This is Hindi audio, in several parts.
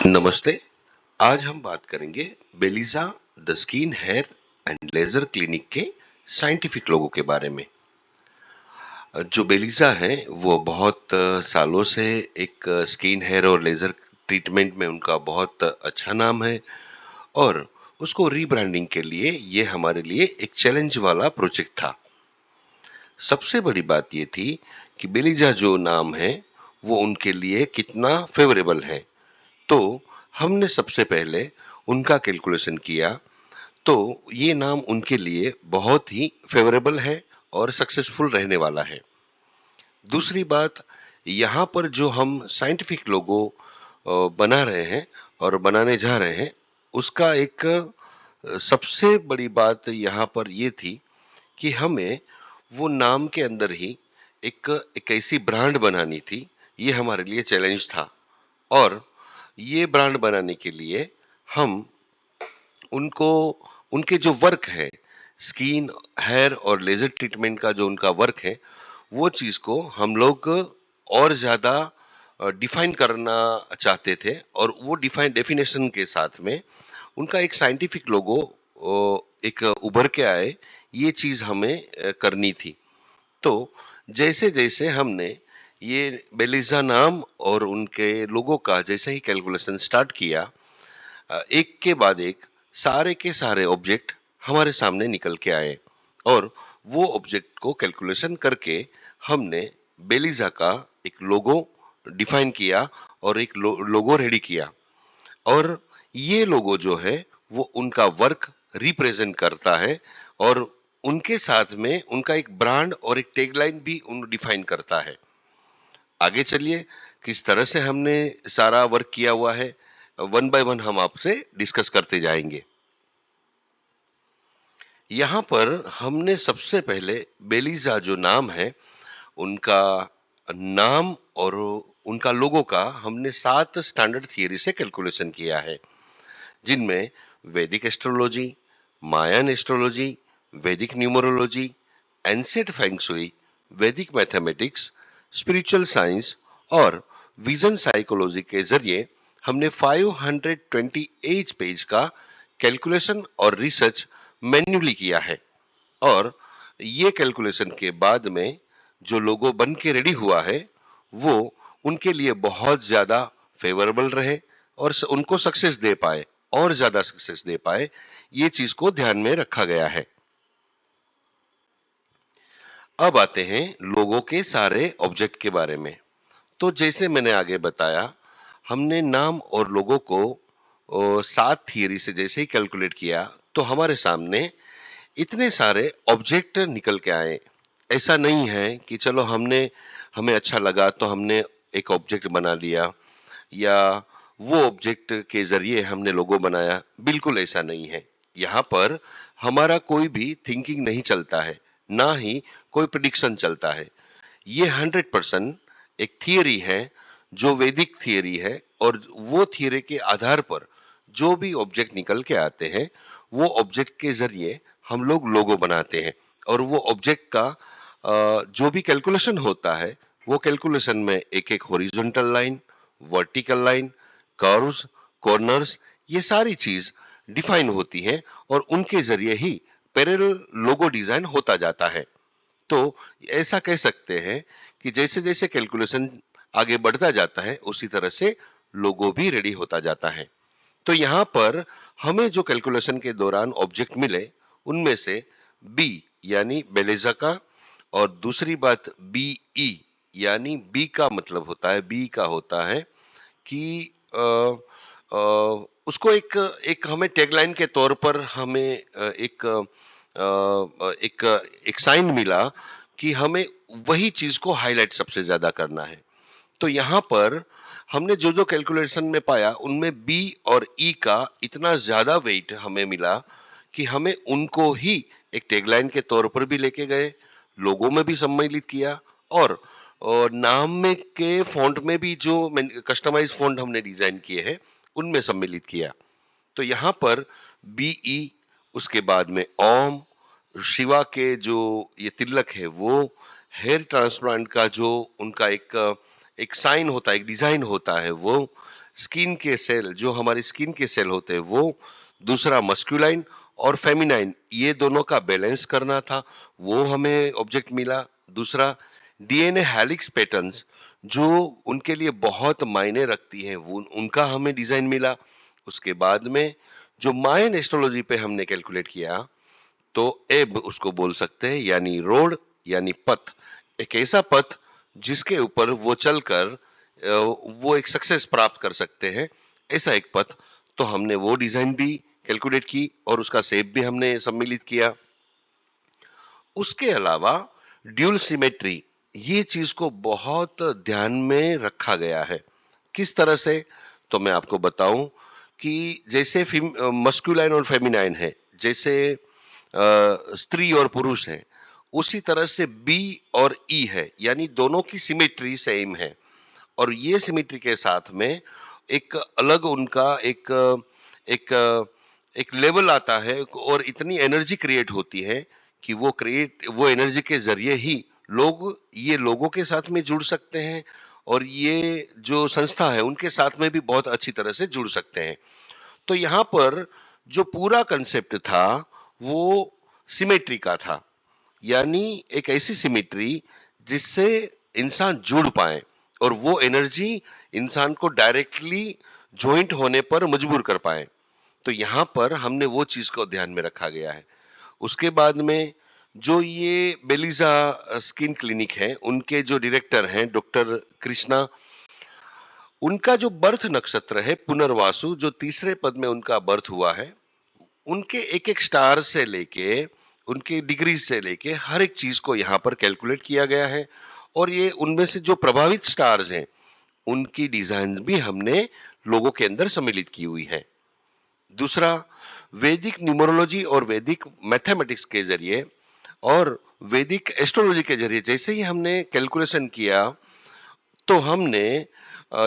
नमस्ते। आज हम बात करेंगे Beliza the skin hair and laser clinic के साइंटिफिक लोगों के बारे में। जो बेलिज़ा है वो बहुत सालों से एक स्किन हेयर और लेजर ट्रीटमेंट में उनका बहुत अच्छा नाम है और उसको रीब्रांडिंग के लिए ये हमारे लिए एक चैलेंज वाला प्रोजेक्ट था। सबसे बड़ी बात ये थी कि बेलिज़ा जो नाम है वो उनके लिए कितना फेवरेबल है। तो हमने सबसे पहले उनका कैलकुलेशन किया, तो ये नाम उनके लिए बहुत ही फेवरेबल है और सक्सेसफुल रहने वाला है। दूसरी बात, यहाँ पर जो हम साइंटिफिक लोगो बना रहे हैं और बनाने जा रहे हैं, उसका एक सबसे बड़ी बात यहाँ पर ये थी कि हमें वो नाम के अंदर ही एक एक ऐसी ब्रांड बनानी थी, ये हमारे लिए चैलेंज था। और ये ब्रांड बनाने के लिए हम उनको उनके जो वर्क है, स्किन, हेयर और लेजर ट्रीटमेंट का जो उनका वर्क है, वो चीज़ को हम लोग और ज़्यादा डिफाइन करना चाहते थे और वो डिफाइन डेफिनेशन के साथ में उनका एक साइंटिफिक लोगो एक उभर के आए, ये चीज़ हमें करनी थी। तो जैसे-जैसे हमने ये बेलिज़ा नाम और उनके लोगो का जैसे ही कैलकुलेशन स्टार्ट किया, एक के बाद एक सारे के सारे ऑब्जेक्ट हमारे सामने निकल के आए और वो ऑब्जेक्ट को कैलकुलेशन करके हमने बेलिज़ा का एक लोगो डिफाइन किया और एक लोगो रेडी किया। और ये लोगो जो है वो उनका वर्क रिप्रेजेंट करता है और उनके साथ में उनका एक ब्रांड और एक टैगलाइन भी उन डिफाइन करता है। आगे चलिए, किस तरह से हमने सारा वर्क किया हुआ है, वन बाय वन हम आपसे डिस्कस करते जाएंगे। यहाँ पर हमने सबसे पहले बेलिज़ा जो नाम है, उनका नाम और उनका लोगो का हमने 7 स्टैंडर्ड थियरी से कैलकुलेशन किया है, जिनमें वैदिक एस्ट्रोलॉजी, मायन एस्ट्रोलॉजी, वैदिक न्यूमरोलॉजी, एंशिएंट फेंग शुई, वैदिक मैथमेटिक्स, स्पिरिचुअल साइंस और विजन साइकोलॉजी के जरिए हमने 528 पेज का कैलकुलेशन और रिसर्च मैन्युअली किया है। और ये कैलकुलेशन के बाद में जो लोगो बन के रेडी हुआ है, वो उनके लिए बहुत ज्यादा फेवरेबल रहे और उनको सक्सेस दे पाए और ज्यादा सक्सेस दे पाए, ये चीज को ध्यान में रखा गया है। अब आते हैं लोगों के सारे ऑब्जेक्ट के बारे में। तो जैसे मैंने आगे बताया, हमने नाम और लोगों को 7 थियरी से जैसे ही कैलकुलेट किया, तो हमारे सामने इतने सारे ऑब्जेक्ट निकल के आए। ऐसा नहीं है कि चलो हमें अच्छा लगा तो हमने एक ऑब्जेक्ट बना लिया या वो ऑब्जेक्ट के जरिए हमने लोगो बनाया, बिल्कुल ऐसा नहीं है। यहाँ पर हमारा कोई भी थिंकिंग नहीं चलता है, ना ही कोई प्रिडिक्शन चलता है। ये 100% एक थियरी है, जो वैदिक थियरी है और वो थियरी के आधार पर जो भी ऑब्जेक्ट निकल के आते हैं, वो ऑब्जेक्ट के जरिए हम लोग लोगो बनाते हैं और वो ऑब्जेक्ट का जो भी कैलकुलेशन होता है, वो कैलकुलेशन में एक-एक horizontal line, vertical line, curves, corners, ये सारी चीज डिफाइन होती हैं और उनके जरिए ही पैरेलल लोगो डिजाइन होता जाता है। तो ऐसा कह सकते हैं कि जैसे-जैसे कैलकुलेशन आगे बढ़ता जाता है, उसी तरह से लोगो भी रेडी होता जाता है। तो यहाँ पर हमें जो कैलकुलेशन के दौरान ऑब्जेक्ट मिले, उनमें से बी यानी बेलिज़ा का, और दूसरी बात बीई यानी बी का मतलब होता है, बी का होता है कि अ, उसको एक एक हमें टैगलाइन के तौर पर हमें एक एक साइन मिला कि हमें वही चीज को हाईलाइट सबसे ज्यादा करना है। तो यहाँ पर हमने जो जो कैलकुलेशन में पाया, उनमें बी और ई का इतना ज्यादा वेट हमें मिला कि हमें उनको ही एक टैगलाइन के तौर पर भी लेके गए, लोगों में भी सम्मिलित किया और नाम में के फॉन्ट में भी जो कस्टमाइज फॉन्ट हमने डिजाइन किए हैं, उनमें सम्मिलित किया। तो यहाँ पर बीई, उसके बाद में ओम, शिवा के जो ये तिलक है वो, हेयर ट्रांसप्लांट का जो उनका एक एक साइन होता है, एक डिजाइन होता है वो, स्किन के सेल, जो हमारी स्किन के सेल होते हैं वो, दूसरा मस्कुलाइन और फेमिनाइन, ये दोनों का बैलेंस करना था, वो हमें ऑब्जेक्ट मिला। दूसरा डीएनए हेलिक्स पैटर्न्स, जो उनके लिए बहुत मायने रखती हैं, वो उनका हमें डिजाइन मिला। उसके बाद में जो मायन एस्ट्रोलॉजी पे हमने कैलकुलेट किया, तो एब उसको बोल सकते हैं, यानी रोड, यानी पथ, एक ऐसा पथ जिसके ऊपर वो चलकर वो एक सक्सेस प्राप्त कर सकते हैं, ऐसा एक पथ। तो हमने वो डिजाइन भी कैलकुलेट की और उसका शेप भी हमने सम्मिलित किया। उसके अलावा ड्यूल सिमेट्री, ये चीज को बहुत ध्यान में रखा गया है। किस तरह से, तो मैं आपको बताऊं कि जैसे मस्कुलाइन और फेमिनाइन है, जैसे स्त्री और पुरुष है, उसी तरह से बी और ई है, यानी दोनों की सिमेट्री सेम है। और ये सिमेट्री के साथ में एक अलग उनका एक एक एक लेवल आता है और इतनी एनर्जी क्रिएट होती है कि वो एनर्जी के जरिए ही ये लोगों के साथ में जुड़ सकते हैं और ये जो संस्था है उनके साथ में भी बहुत अच्छी तरह से जुड़ सकते हैं। तो यहाँ पर जो पूरा कंसेप्ट था वो सिमेट्री का था, यानी एक ऐसी सिमेट्री जिससे इंसान जुड़ पाए और वो एनर्जी इंसान को डायरेक्टली ज्वाइंट होने पर मजबूर कर पाए। तो यहाँ पर हमने वो चीज को ध्यान में रखा गया है। उसके बाद में जो ये बेलिजा स्किन क्लिनिक है, उनके जो डायरेक्टर हैं डॉक्टर कृष्णा, उनका जो बर्थ नक्षत्र है पुनर्वासु, जो तीसरे पद में उनका बर्थ हुआ है, उनके एक एक स्टार से लेके, उनके डिग्री से लेके हर एक चीज को यहाँ पर कैलकुलेट किया गया है। और ये उनमें से जो प्रभावित स्टार्स हैं उनकी डिजाइन भी हमने लोगों के अंदर सम्मिलित की हुई है। दूसरा, वैदिक न्यूमरोलॉजी और वैदिक मैथमेटिक्स के जरिए और वैदिक एस्ट्रोलॉजी के जरिए जैसे ही हमने कैलकुलेशन किया, तो हमने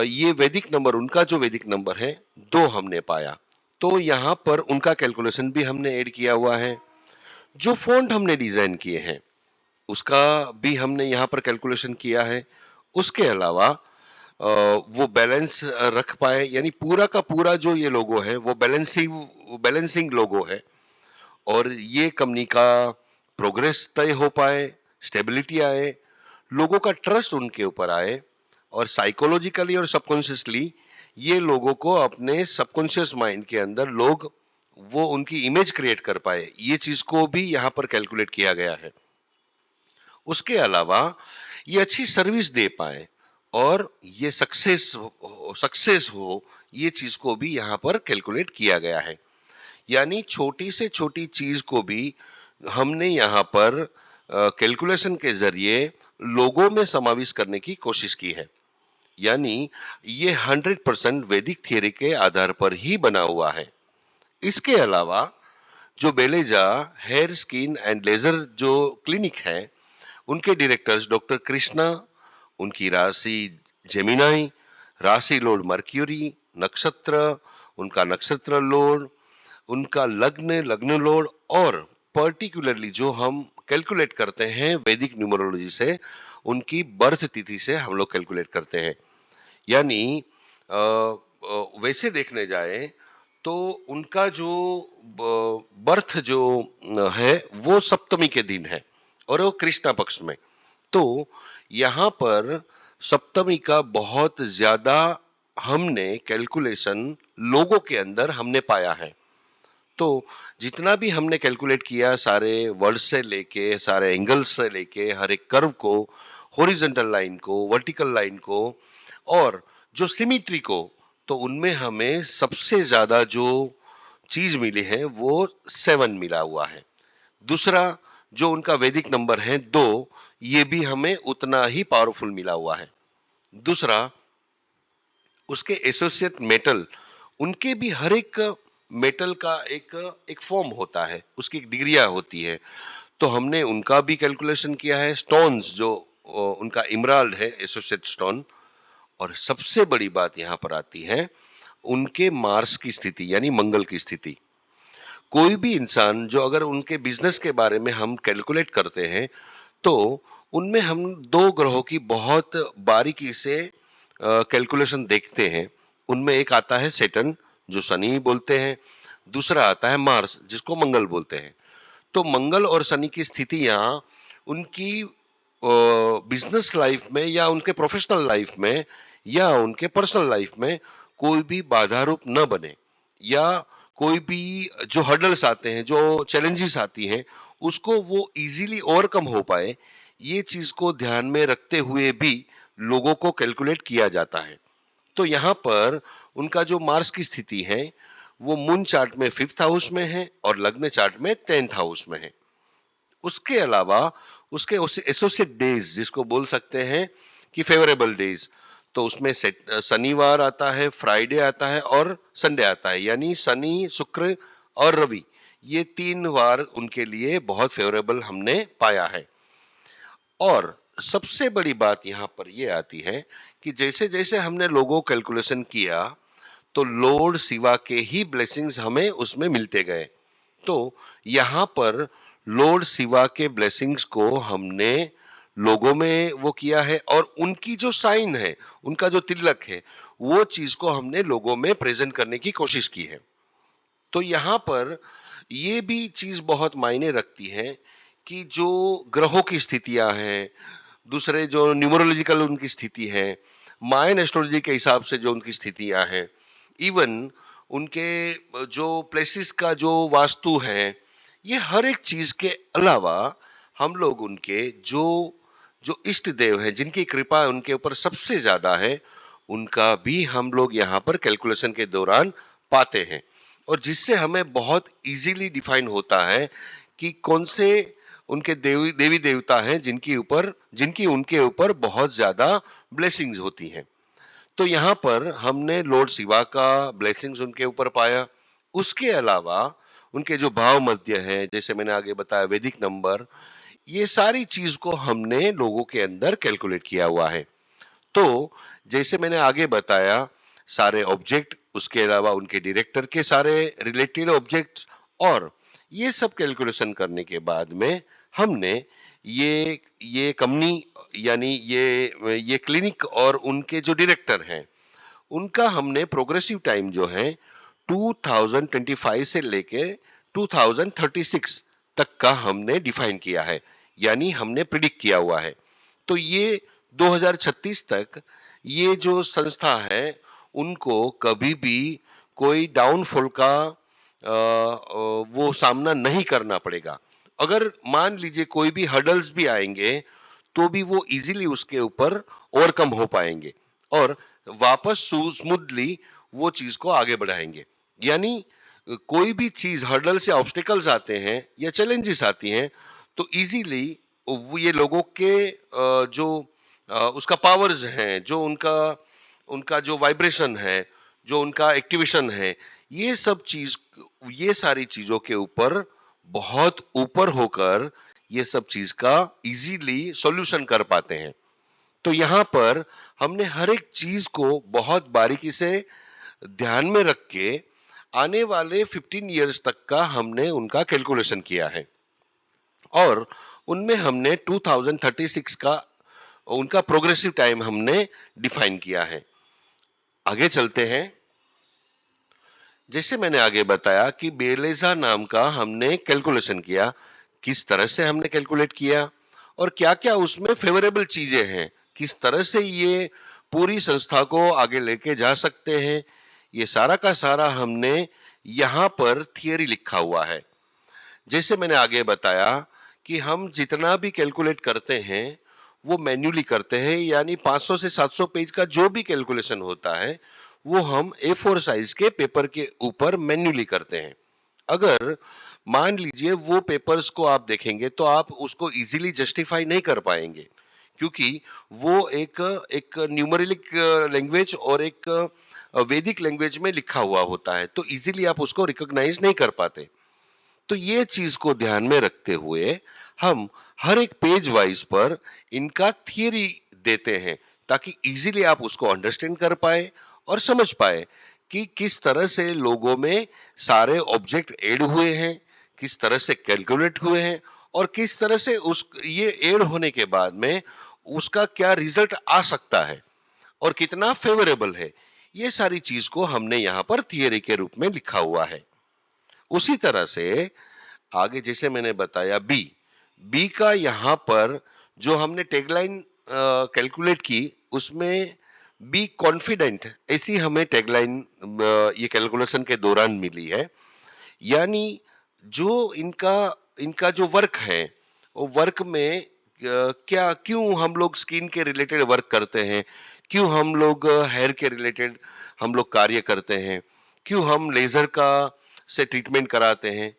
ये वैदिक नंबर, उनका जो वैदिक नंबर है 2 हमने पाया। तो यहाँ पर उनका कैलकुलेशन भी हमने ऐड किया हुआ है। जो फॉन्ट हमने डिजाइन किए हैं उसका भी हमने यहाँ पर कैलकुलेशन किया है। उसके अलावा वो बैलेंस रख पाए, यानी पूरा का पूरा जो ये लोगो है वो बैलेंसिंग लोगो है, और ये कंपनी का प्रोग्रेस तय हो पाए, स्टेबिलिटी आए, लोगों का ट्रस्ट उनके ऊपर आए, और साइकोलॉजिकली और सबकॉन्शियसली ये लोगों को अपने सबकॉन्शियस माइंड के अंदर वो उनकी इमेज क्रिएट कर पाए, ये चीज को भी यहाँ पर कैलकुलेट किया गया है। उसके अलावा ये अच्छी सर्विस दे पाए और ये सक्सेस हो, ये चीज को भी यहाँ पर कैलकुलेट किया गया है। यानी छोटी से छोटी चीज को भी हमने यहाँ पर कैलकुलेशन के जरिए लोगों में समावेश करने की कोशिश की है। यानी ये 100% वैदिक थियरी के आधार पर ही बना हुआ है। इसके अलावा जो बेलेजा हेयर स्किन एंड लेजर जो क्लिनिक है, उनके डायरेक्टर्स डॉक्टर कृष्णा, उनकी राशि जेमिनाई, राशि लॉर्ड मर्क्यूरी, नक्षत्र, उनका नक्षत्र लॉर्ड, उनका लग्न लॉर्ड, और पर्टिकुलरली जो हम कैलकुलेट करते हैं वैदिक न्यूमरोलॉजी से, उनकी बर्थ तिथि से हम लोग कैलकुलेट करते हैं। यानी वैसे देखने जाए तो उनका जो बर्थ जो है वो सप्तमी के दिन है और वो कृष्णा पक्ष में। तो यहाँ पर सप्तमी का बहुत ज्यादा हमने कैलकुलेशन लोगों के अंदर हमने पाया है। तो जितना भी हमने कैलकुलेट किया, सारे वर्ड से लेके, सारे एंगल्स से लेके, हर एक कर्व को, हॉरिजॉन्टल लाइन को, वर्टिकल लाइन को, और जो सिमेट्री को, तो उनमें हमें सबसे ज्यादा जो चीज मिली है वो 7 मिला हुआ है। दूसरा, जो उनका वैदिक नंबर है 2, ये भी हमें उतना ही पावरफुल मिला हुआ है। दूसरा, उसके एसोसिएट मेटल, उनके भी हर एक मेटल का एक एक फॉर्म होता है, उसकी एक डिग्रियां होती है, तो हमने उनका भी कैलकुलेशन किया है। स्टोन्स जो उनका इमराल्ड है, एसोसिएट स्टोन। और सबसे बड़ी बात यहाँ पर आती है उनके मार्स की स्थिति, यानी मंगल की स्थिति। कोई भी इंसान जो अगर उनके बिजनेस के बारे में हम कैलकुलेट करते हैं, तो उनमें हम 2 ग्रहों की बहुत बारीकी से कैलकुलेशन देखते हैं। उनमें एक आता है सेटर्न, जो शनि बोलते हैं, दूसरा आता है मार्स, जिसको मंगल बोलते हैं। तो मंगल और शनि की स्थितियां उनकी बिजनेस लाइफ में या उनके प्रोफेशनल लाइफ में या उनके पर्सनल लाइफ में कोई भी बाधा रूप न बने, या कोई भी जो हर्डल्स आते हैं, जो चैलेंजेस आती हैं, उसको वो इजीली ओवरकम हो पाए, ये चीज को ध्यान में रखते हुए भी लोगों को कैलकुलेट किया जाता है। तो यहाँ पर उनका जो मार्स की स्थिति है वो मून चार्ट में 5th हाउस में है और लग्न चार्ट में 10th हाउस में है। उसके अलावा उसके एसोसिएट डेज, जिसको बोल सकते हैं कि फेवरेबल डेज, तो उसमें शनिवार आता है, फ्राइडे आता है और संडे आता है, यानी शनि, शुक्र और रवि, ये 3 वार उनके लिए बहुत फेवरेबल हमने पाया है। और सबसे बड़ी बात यहाँ पर ये आती है कि जैसे जैसे हमने लोगो कैलकुलेशन किया, तो लॉर्ड शिवा के ही ब्लेसिंग्स हमें उसमें मिलते गए। तो यहाँ पर लॉर्ड शिवा के ब्लेसिंग्स को हमने लोगों में वो किया है, और उनकी जो साइन है, उनका जो तिलक है, वो चीज को हमने लोगों में प्रेजेंट करने की कोशिश की है। तो यहाँ पर ये भी चीज बहुत मायने रखती है कि जो ग्रहों की स्थितियां हैं, दूसरे जो न्यूमरोलॉजिकल उनकी स्थिति है, मायन एस्ट्रोलॉजी के हिसाब से जो उनकी स्थितियां हैं, इवन उनके जो प्लेसेस का जो वास्तु है, ये हर एक चीज के अलावा हम लोग उनके जो जो इष्ट देव हैं, जिनकी कृपा उनके ऊपर सबसे ज्यादा है, उनका भी हम लोग यहाँ पर कैलकुलेशन के दौरान पाते हैं, और जिससे हमें बहुत इजीली डिफाइन होता है कि कौन से उनके देवी देवता हैं जिनकी उनके ऊपर बहुत ज्यादा ब्लेसिंग्स होती हैं। तो यहाँ पर हमने लॉर्ड शिवा का ब्लेसिंग्स उनके ऊपर पाया। उसके अलावा उनके जो भाव मध्य है, जैसे मैंने आगे बताया वैदिक नंबर, ये सारी चीज को हमने लोगों के अंदर कैलकुलेट किया हुआ है। तो जैसे मैंने आगे बताया, सारे ऑब्जेक्ट, उसके अलावा उनके डायरेक्टर के सारे रिलेटेड ऑब्जेक्ट्स, और ये सब कैलकुलेशन करने के बाद में हमने ये कंपनी, यानी ये क्लिनिक और उनके जो डायरेक्टर हैं, उनका हमने प्रोग्रेसिव टाइम जो है 2025 से लेके 2036 तक का हमने डिफाइन किया है, यानी हमने प्रिडिक्ट किया हुआ है। तो ये 2036 तक ये जो संस्था है, उनको कभी भी कोई डाउनफॉल का वो सामना नहीं करना पड़ेगा। अगर मान लीजिए कोई भी हर्डल्स भी आएंगे, तो भी वो इजीली उसके ऊपर ओवरकम हो पाएंगे और वापस स्मूथली वो चीज को आगे बढ़ाएंगे। यानी कोई भी चीज, हर्डल्स या ऑब्स्टिकल्स आते हैं या चैलेंजेस आती हैं, तो इजीली ये लोगों के जो उसका पावर्स हैं, जो उनका उनका जो वाइब्रेशन है, जो उनका एक्टिवेशन है, ये सारी चीजों के ऊपर बहुत ऊपर होकर ये सब चीज का इजीली सॉल्यूशन कर पाते हैं। तो यहाँ पर हमने हर एक चीज को बहुत बारीकी से ध्यान में रख के आने वाले 15 इयर्स तक का हमने उनका कैलकुलेशन किया है, और उनमें हमने 2036 का उनका प्रोग्रेसिव टाइम हमने डिफाइन किया है। आगे चलते हैं। जैसे मैंने आगे बताया कि बेलेजा नाम का हमने कैलकुलेशन किया, किस तरह से हमने कैलकुलेट किया और क्या-क्या उसमें फेवरेबल चीजें हैं, किस तरह से ये पूरी संस्था को आगे लेके जा सकते हैं, ये सारा का सारा हमने यहाँ पर थियरी लिखा हुआ है। जैसे मैंने आगे बताया कि हम जितना भी कैलकुलेट करते हैं वो मैन्युअली करते हैं, यानी 500 से 700 पेज का जो भी कैलकुलेशन होता है वो हम A4 साइज के पेपर के ऊपर मैन्युअली करते हैं। अगर मान लीजिए वो पेपर्स को आप देखेंगे तो आप उसको इजीली जस्टिफाई नहीं कर पाएंगे, क्योंकि वो एक एक न्यूमेरिक लैंग्वेज और एक वैदिक लैंग्वेज में लिखा हुआ होता है, तो इजीली आप उसको रिकॉग्नाइज नहीं कर पाते। तो ये चीज को ध्यान में रखते हुए हम हर एक पेज वाइज पर इनका थियरी देते हैं, ताकि इजीली आप उसको अंडरस्टैंड कर पाए और समझ पाए कि किस तरह से लोगों में सारे ऑब्जेक्ट ऐड हुए हैं, किस तरह से कैलकुलेट हुए हैं, और किस तरह से उस ये ऐड होने के बाद में उसका क्या रिजल्ट आ सकता है और कितना फेवरेबल है। ये सारी चीज को हमने यहाँ पर थियरी के रूप में लिखा हुआ है। उसी तरह से आगे जैसे मैंने बताया बी का यहाँ पर जो हमने टैगलाइन कैलकुलेट की, उसमें बी कॉन्फिडेंट ऐसी हमें टैगलाइन ये कैलकुलेशन के दौरान मिली है। यानी जो इनका इनका जो वर्क है, वो वर्क में क्या क्यों हम लोग स्किन के रिलेटेड वर्क करते हैं, क्यों हम लोग हेयर के रिलेटेड हम लोग कार्य करते हैं, क्यों हम लेजर का से ट्रीटमेंट कराते हैं।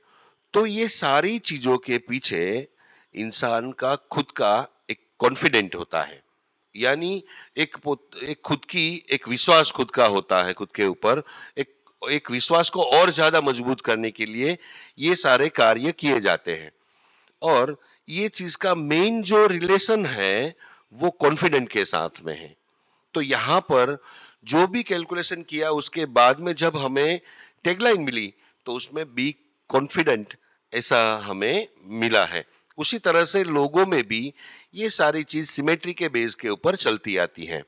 तो ये सारी चीजों के पीछे इंसान का खुद का एक कॉन्फिडेंट होता है। यानी एक खुद की एक विश्वास खुद का होता है, खुद के ऊपर एक एक विश्वास को और ज्यादा मजबूत करने के लिए ये सारे कार्य किए जाते हैं। और ये चीज का मेन जो रिलेशन है वो कॉन्फिडेंट के साथ में है। तो यहाँ पर जो भी कैलकुलेशन किया उसके बाद में जब हमें टैगलाइन मिली, तो उसमें बी कॉन्फिडेंट ऐसा हमें मिला है। उसी तरह से लोगों में भी ये सारी चीज सिमेट्री के बेस के ऊपर चलती आती है।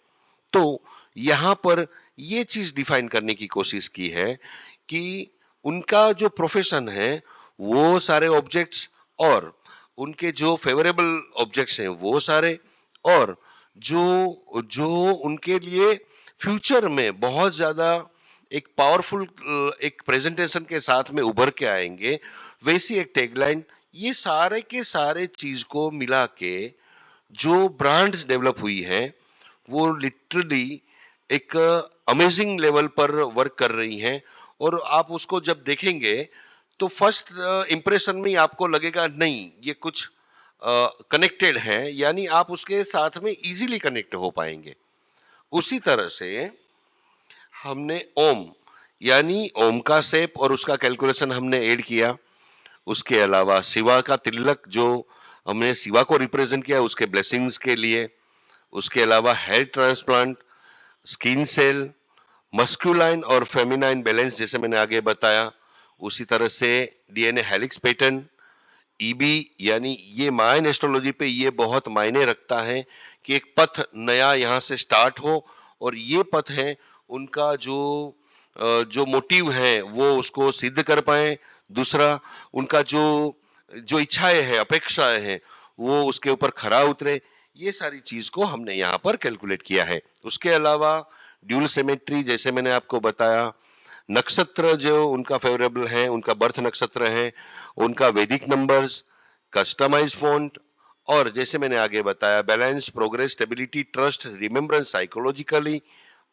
तो यहाँ पर ये चीज डिफाइन करने की कोशिश की है कि उनका जो प्रोफेशन है वो सारे ऑब्जेक्ट्स, और उनके जो फेवरेबल ऑब्जेक्ट्स हैं वो सारे, और जो जो उनके लिए फ्यूचर में बहुत ज्यादा एक पावरफुल एक प्रेजेंटेशन के साथ में उभर के आएंगे, वैसी एक टैगलाइन, ये सारे के सारे चीज को मिला के जो ब्रांड्स डेवलप हुई है वो लिटरली एक अमेजिंग लेवल पर वर्क कर रही हैं। और आप उसको जब देखेंगे तो फर्स्ट इंप्रेशन में ही आपको लगेगा नहीं ये कुछ कनेक्टेड है, यानी आप उसके साथ में इजीली कनेक्ट हो पाएंगे। उसी तरह से हमने ओम यानी ओम का शेप और उसका कैलकुलेशन हमने ऐड किया। उसके अलावा शिवा का तिलक जो हमने शिवा को रिप्रेजेंट किया उसके ब्लेसिंग्स के लिए। उसके अलावा hair transplant, skin cell, masculine और फेमिनाइन बैलेंस जैसे मैंने आगे बताया। उसी तरह से डीएनए हेलिक्स पैटर्न, ईबी यानी ये मायन एस्ट्रोलॉजी पे ये बहुत मायने रखता है कि एक पथ नया यहाँ से स्टार्ट हो, और ये पथ है उनका जो मोटिव है वो उसको सिद्ध कर पाए। दूसरा, उनका जो जो इच्छाएं हैं, अपेक्षाएं हैं, वो उसके ऊपर खरा उतरे। ये सारी चीज को हमने यहाँ पर कैलकुलेट किया है। उसके अलावा ड्यूल सिमेट्री जैसे मैंने आपको बताया, नक्षत्र जो उनका फेवरेबल है, उनका बर्थ नक्षत्र है, उनका वैदिक नंबर्स, कस्टमाइज फॉन्ट, और जैसे मैंने आगे बताया balance, progress, stability, trust, remembrance, psychologically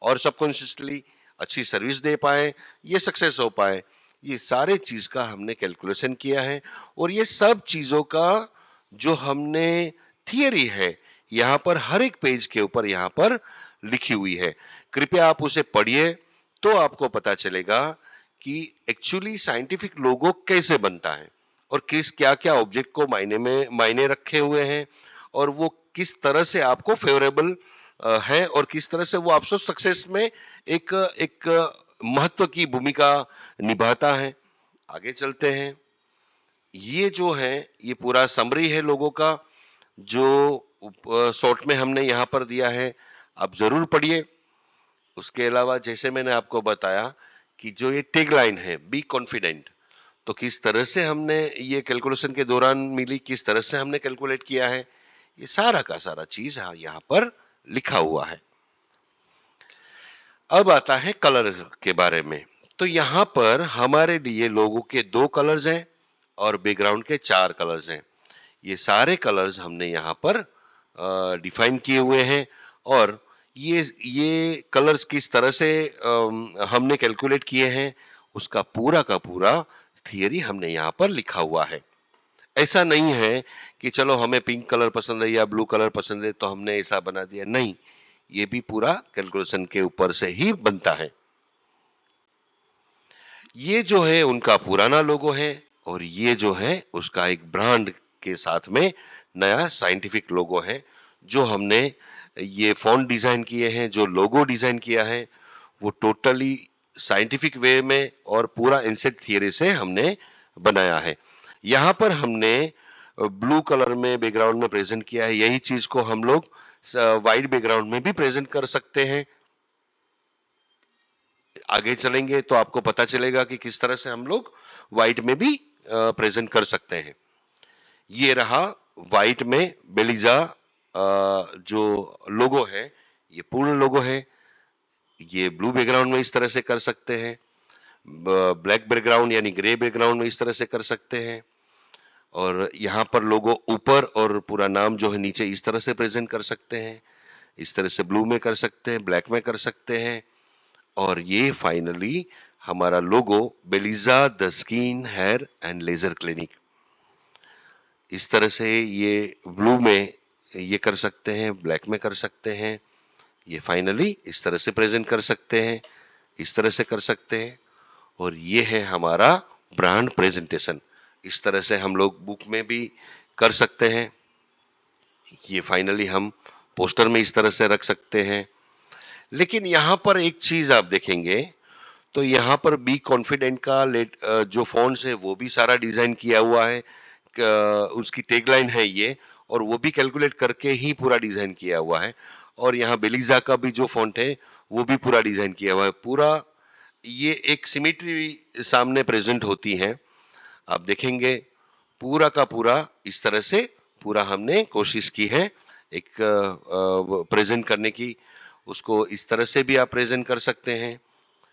और सबकॉन्शियसली अच्छी सर्विस दे पाए, ये सक्सेस हो पाए, ये सारे चीज का हमने कैलकुलेशन किया है। और ये सब चीजों का जो हमने थियरी है यहाँ पर हर एक पेज के ऊपर यहाँ पर लिखी हुई है। कृपया आप उसे पढ़िए तो आपको पता चलेगा कि एक्चुअली साइंटिफिक लोगो कैसे बनता है, और किस क्या क्या ऑब्जेक्ट को मायने रखे हुए हैं, और वो किस तरह से आपको फेवरेबल है, और किस तरह से वो आपको सक्सेस में एक एक महत्व की भूमिका निभाता है। आगे चलते हैं। ये जो है ये पूरा समरी है लोगों का, जो शॉर्ट में हमने यहाँ पर दिया है, आप जरूर पढ़िए। उसके अलावा जैसे मैंने आपको बताया कि जो ये टैग लाइन है बी कॉन्फिडेंट, तो किस तरह से हमने ये कैलकुलेशन के दौरान मिली, किस तरह से हमने कैलकुलेट किया है, ये सारा का सारा चीज यहाँ पर लिखा हुआ है। अब आता है कलर के बारे में। तो यहाँ पर हमारे लिए लोगों के 2 कलर्स हैं और बैकग्राउंड के 4 कलर्स हैं। ये सारे कलर्स हमने यहाँ पर डिफाइन किए हुए हैं, और ये कलर्स किस तरह से हमने कैलकुलेट किए हैं उसका पूरा का पूरा थियरी हमने यहाँ पर लिखा हुआ है। ऐसा नहीं है कि चलो हमें पिंक कलर पसंद है या ब्लू कलर पसंद है तो हमने ऐसा बना दिया, नहीं, ये भी पूरा कैलकुलेशन के ऊपर से ही बनता है। ये जो है उनका पुराना लोगो है, और ये जो है उसका एक ब्रांड के साथ में नया साइंटिफिक लोगो है। जो हमने ये फॉन्ट डिजाइन किए हैं, जो लोगो डिजाइन किया है, वो टोटली साइंटिफिक वे में और पूरा इंसेट थियरी से हमने बनाया है। यहाँ पर हमने ब्लू कलर में बैकग्राउंड में प्रेजेंट किया है, यही चीज को हम लोग व्हाइट बैकग्राउंड में भी प्रेजेंट कर सकते हैं। आगे चलेंगे तो आपको पता चलेगा कि किस तरह से हम लोग व्हाइट में भी प्रेजेंट कर सकते हैं। ये रहा व्हाइट में बेलिजा जो लोगो है, ये पूर्ण लोगो है। ये ब्लू बैकग्राउंड में इस तरह से कर सकते हैं, ब्लैक बैकग्राउंड यानी ग्रे बैकग्राउंड में इस तरह से कर सकते हैं, और यहाँ पर लोगो ऊपर और पूरा नाम जो है नीचे इस तरह से प्रेजेंट कर सकते हैं। इस तरह से ब्लू में कर सकते हैं, ब्लैक में कर सकते हैं, और ये फाइनली हमारा logo Beliza the skin hair and laser clinic. इस तरह से ये ब्लू में ये कर सकते हैं, ब्लैक में कर सकते हैं, ये फाइनली इस तरह से प्रेजेंट कर सकते हैं, इस तरह से कर सकते हैं, और ये है हमारा ब्रांड प्रेजेंटेशन। इस तरह से हम लोग बुक में भी कर सकते हैं। ये फाइनली हम पोस्टर में इस तरह से रख सकते हैं। लेकिन यहाँ पर एक चीज आप देखेंगे तो यहाँ पर बी कॉन्फिडेंट का जो फॉन्ट्स है वो भी सारा डिजाइन किया हुआ है। उसकी टैगलाइन है ये, और वो भी कैलकुलेट करके ही पूरा डिजाइन किया हुआ है। और यहाँ बेलिजा का भी जो फॉन्ट है वो भी पूरा डिजाइन किया हुआ है। पूरा ये एक सिमेट्री सामने प्रेजेंट होती है। आप देखेंगे पूरा का पूरा इस तरह से पूरा हमने कोशिश की है एक प्रेजेंट करने की। उसको इस तरह से भी आप प्रेजेंट कर सकते हैं,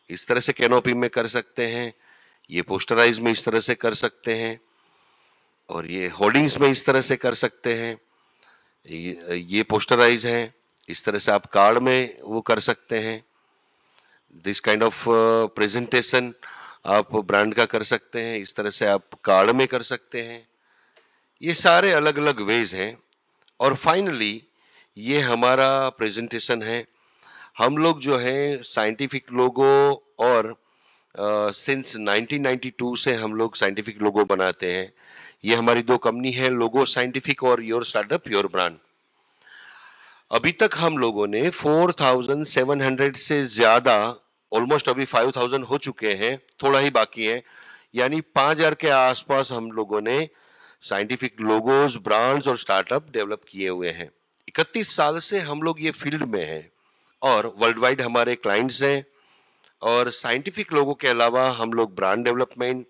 इस तरह से कैनोपी में कर सकते हैं, ये पोस्टराइज में इस तरह से कर सकते हैं, और ये होर्डिंग्स में इस तरह से कर सकते हैं। ये पोस्टराइज है, इस तरह से आप कार्ड में वो कर सकते हैं। दिस काइंड ऑफ प्रेजेंटेशन आप ब्रांड का कर सकते हैं, इस तरह से आप कार्ड में कर सकते हैं। ये सारे अलग अलग वेज हैं। और फाइनली ये हमारा प्रेजेंटेशन है। हम लोग जो है साइंटिफिक लोगो, और सिंस 1992 से हम लोग साइंटिफिक लोगो बनाते हैं। ये हमारी दो कंपनी है, लोगो साइंटिफिक और योर स्टार्टअप योर ब्रांड। अभी तक हम लोगों ने 4700 से ज्यादा, ऑलमोस्ट अभी 5000 हो चुके हैं, थोड़ा ही बाकी है, यानी 5000 के आसपास हम लोगों ने साइंटिफिक लोगोज, ब्रांड्स और स्टार्टअप डेवलप किए हुए हैं। 31 साल से हम लोग ये फील्ड में हैं, और वर्ल्ड वाइड हमारे क्लाइंट्स हैं। और साइंटिफिक लोगों के अलावा हम लोग brand development,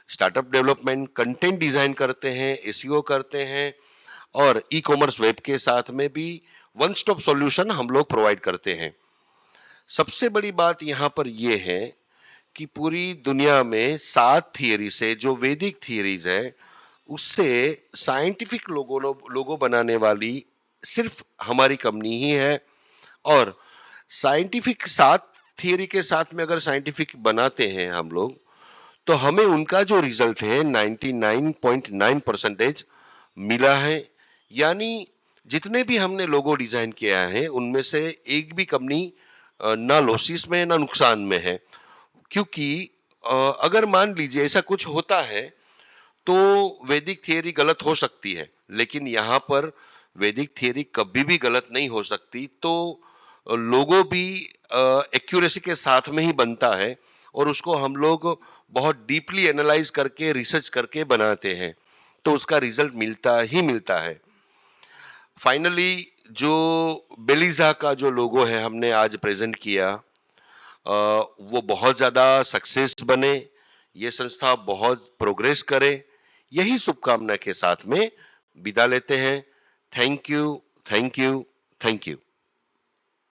startup development, content design करते हैं, एसईओ करते हैं, और ई कॉमर्स वेब के साथ में भी वन स्टॉप सॉल्यूशन हम लोग प्रोवाइड करते हैं। सबसे बड़ी बात यहाँ पर यह है कि पूरी दुनिया में 7 थियरी से, जो वैदिक थियरीज है, उससे साइंटिफिक लोगो बनाने वाली सिर्फ हमारी कंपनी ही है। और साइंटिफिक 7 थियरी के साथ में अगर साइंटिफिक बनाते हैं हम लोग, तो हमें उनका जो रिजल्ट है 99.9% मिला है। यानी जितने भी हमने लोगो डिजाइन किया है उनमें से एक भी कंपनी ना लॉसेस में ना नुकसान में है। क्योंकि अगर मान लीजिए ऐसा कुछ होता है तो वैदिक थियरी गलत हो सकती है, लेकिन यहाँ पर वैदिक थियरी कभी भी गलत नहीं हो सकती। तो लोगो भी एक्यूरेसी के साथ में ही बनता है, और उसको हम लोग बहुत डीपली एनालाइज करके, रिसर्च करके बनाते हैं, तो उसका रिजल्ट मिलता ही मिलता है। फाइनली जो बेलिजा का जो लोगो है हमने आज प्रेजेंट किया, वो बहुत ज्यादा सक्सेस बने, ये संस्था बहुत प्रोग्रेस करे, यही शुभकामना के साथ में विदा लेते हैं। Thank you, thank you, thank you.